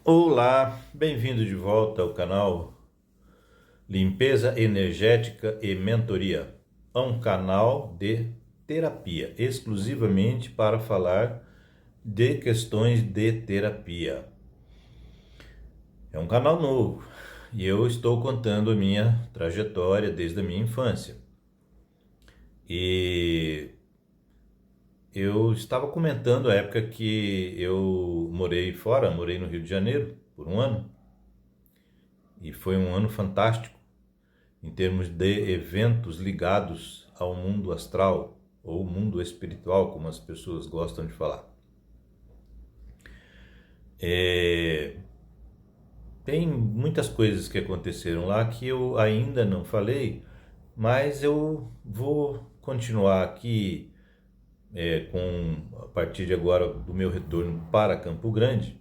Olá, bem-vindo de volta ao canal Limpeza Energética e Mentoria, um canal de terapia, exclusivamente para falar de questões de terapia. É um canal novo e eu estou contando a minha trajetória desde a minha infância. E eu estava comentando a época que eu morei fora, morei no Rio de Janeiro por um ano, e foi um ano fantástico em termos de eventos ligados ao mundo astral ou mundo espiritual, como as pessoas gostam de falar. É, Tem muitas coisas que aconteceram lá que eu ainda não falei, mas eu vou continuar aqui a partir de agora do meu retorno para Campo Grande.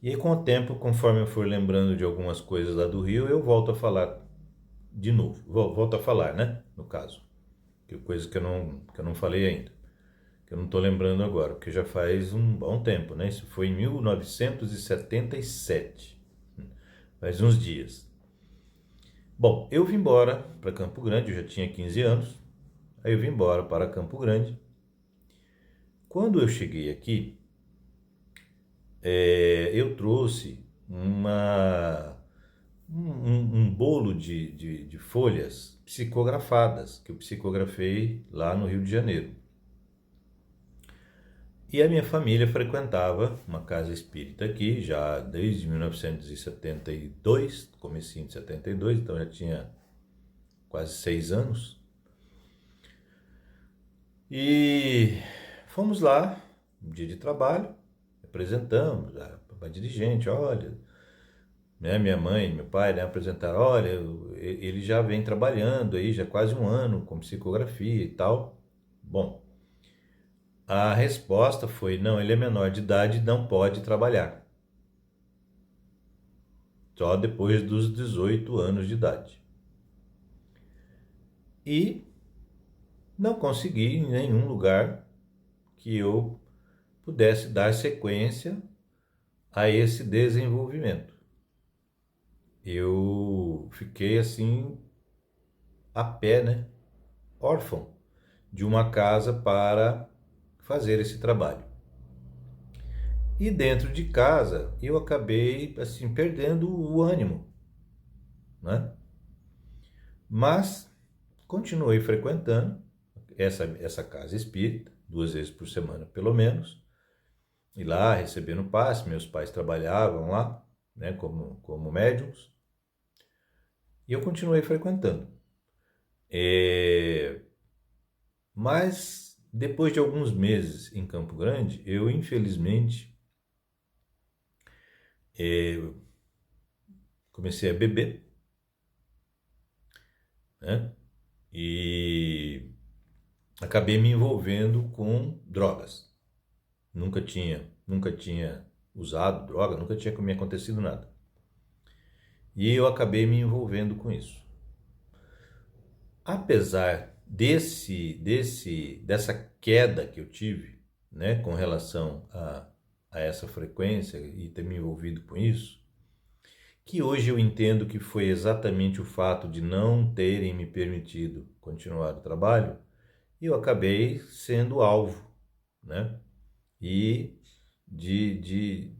E aí, com o tempo, conforme eu for lembrando de algumas coisas lá do Rio, eu volto a falar de novo. Volto a falar, né? No caso. Que coisa que eu não falei ainda, que eu não estou lembrando agora, porque já faz um bom tempo, né? Isso foi em 1977, faz uns dias. Bom, eu vim embora para Campo Grande, eu já tinha 15 anos, aí eu vim embora para Campo Grande. Quando eu cheguei aqui, eu trouxe um bolo de folhas psicografadas, que eu psicografei lá no Rio de Janeiro. E a minha família frequentava uma casa espírita aqui já desde 1972, comecinho de 72, então já tinha quase 6 anos. E fomos lá, um dia de trabalho, apresentamos a dirigente, olha, né, minha mãe, meu pai, né, apresentaram, olha, ele já vem trabalhando aí já quase um ano com psicografia e tal. Bom, a resposta foi, não, ele é menor de idade e não pode trabalhar. Só depois dos 18 anos de idade. E não consegui em nenhum lugar que eu pudesse dar sequência a esse desenvolvimento. Eu fiquei assim a pé, né, órfão de uma casa para fazer esse trabalho. E dentro de casa eu acabei assim perdendo o ânimo, né? Mas continuei frequentando essa casa espírita, 2 vezes por semana pelo menos, e lá recebendo passe. Meus pais trabalhavam lá, né, como médiums, e eu continuei frequentando. É, mas depois de alguns meses em Campo Grande, eu infelizmente é, comecei a beber, né, e acabei me envolvendo com drogas. Nunca tinha usado droga, nunca tinha me acontecido nada. E eu acabei me envolvendo com isso. Apesar dessa queda que eu tive, né, com relação a essa frequência e ter me envolvido com isso, que hoje eu entendo que foi exatamente o fato de não terem me permitido continuar o trabalho, eu acabei sendo alvo, né, e de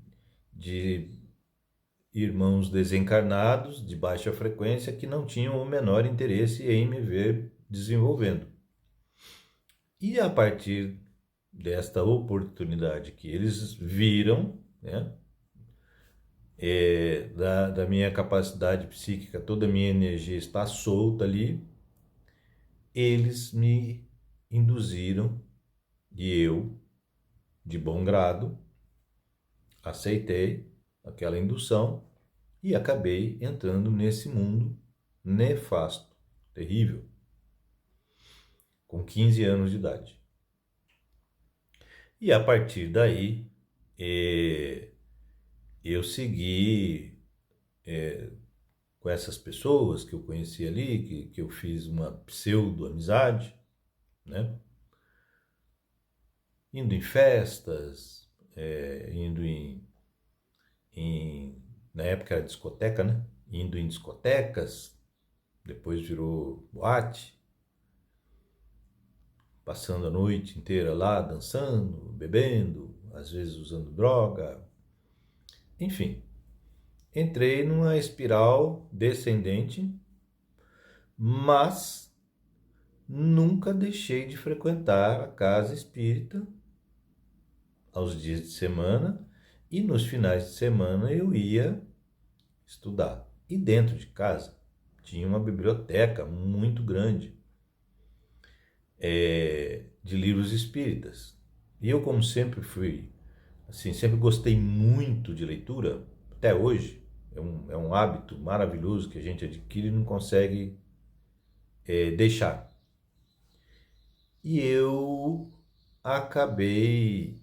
irmãos desencarnados de baixa frequência que não tinham o menor interesse em me ver desenvolvendo. E a partir desta oportunidade que eles viram, né, da minha capacidade psíquica, toda a minha energia está solta ali, eles me induziram e eu, de bom grado, aceitei aquela indução e acabei entrando nesse mundo nefasto, terrível, com 15 anos de idade. E a partir daí, eu segui com essas pessoas que eu conheci ali, que eu fiz uma pseudo-amizade, né? Indo em festas, indo em na época era discoteca, né? Indo em discotecas, depois virou boate, passando a noite inteira lá, dançando, bebendo, às vezes usando droga, enfim. Entrei numa espiral descendente, mas nunca deixei de frequentar a casa espírita aos dias de semana, e nos finais de semana eu ia estudar. E dentro de casa tinha uma biblioteca muito grande de livros espíritas. E eu, como sempre fui, assim, sempre gostei muito de leitura, até hoje, é um hábito maravilhoso que a gente adquire e não consegue deixar. E eu acabei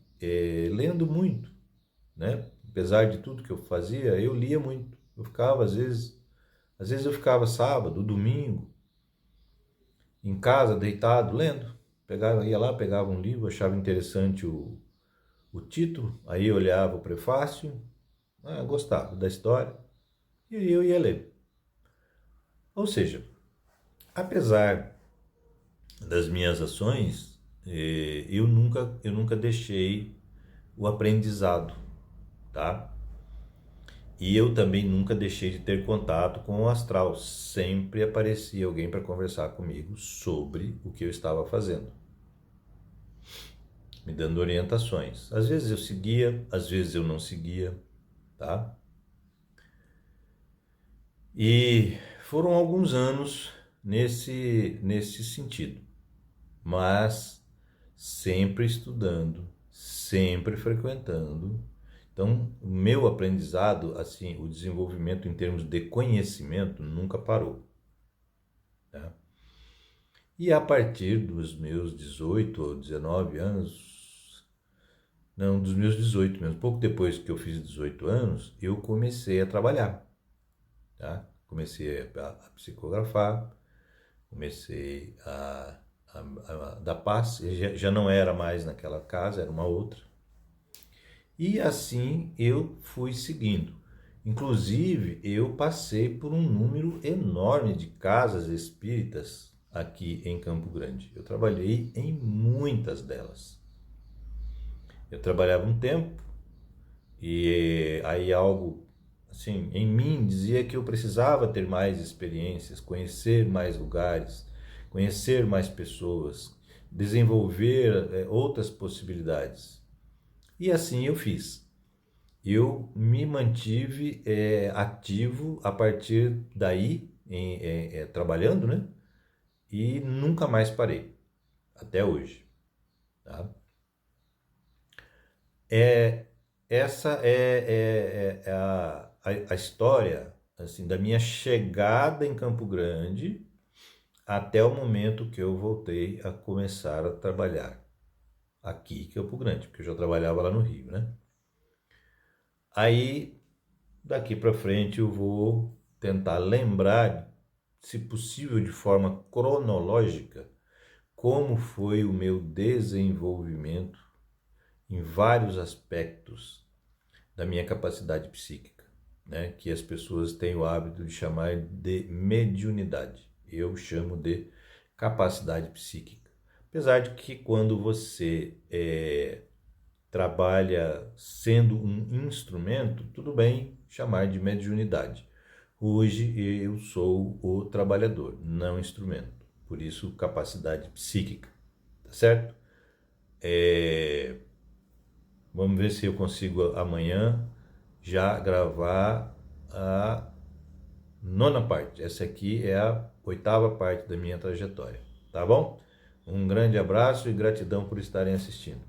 lendo muito, né? Apesar de tudo que eu fazia, eu lia muito. Eu ficava, às vezes eu ficava sábado, domingo, em casa, deitado, lendo. Ia lá, pegava um livro, achava interessante o título, aí eu olhava o prefácio, gostava da história, e aí eu ia ler. Ou seja, apesar das minhas ações, eu nunca deixei o aprendizado, tá? E eu também nunca deixei de ter contato com o astral. Sempre aparecia alguém para conversar comigo sobre o que eu estava fazendo, me dando orientações. Às vezes eu seguia, às vezes eu não seguia, tá? E foram alguns anos nesse sentido, mas sempre estudando, sempre frequentando. Então, o meu aprendizado, assim, o desenvolvimento em termos de conhecimento nunca parou, tá? E a partir dos meus 18 ou 19 anos, não, dos meus 18 mesmo, pouco depois que eu fiz 18 anos, eu comecei a trabalhar, tá? Comecei a psicografar, comecei a dar passe, já não era mais naquela casa, era uma outra. E assim eu fui seguindo. Inclusive, eu passei por um número enorme de casas espíritas aqui em Campo Grande. Eu trabalhei em muitas delas. Eu trabalhava um tempo e aí algo assim em mim dizia que eu precisava ter mais experiências, conhecer mais lugares, conhecer mais pessoas, desenvolver outras possibilidades. E assim eu fiz. Eu me mantive ativo a partir daí, trabalhando, né? E nunca mais parei, até hoje. Tá? Essa é a história assim, da minha chegada em Campo Grande até o momento que eu voltei a começar a trabalhar aqui em Campo Grande, porque eu já trabalhava lá no Rio, né? Aí, daqui para frente, eu vou tentar lembrar, se possível de forma cronológica, como foi o meu desenvolvimento em vários aspectos da minha capacidade psíquica, né? Que as pessoas têm o hábito de chamar de mediunidade. Eu chamo de capacidade psíquica. Apesar de que quando você trabalha sendo um instrumento, tudo bem chamar de mediunidade. Hoje eu sou o trabalhador, não instrumento. Por isso, capacidade psíquica, tá certo? Vamos ver se eu consigo amanhã já gravar a nona parte. Essa aqui é a oitava parte da minha trajetória, tá bom? Um grande abraço e gratidão por estarem assistindo.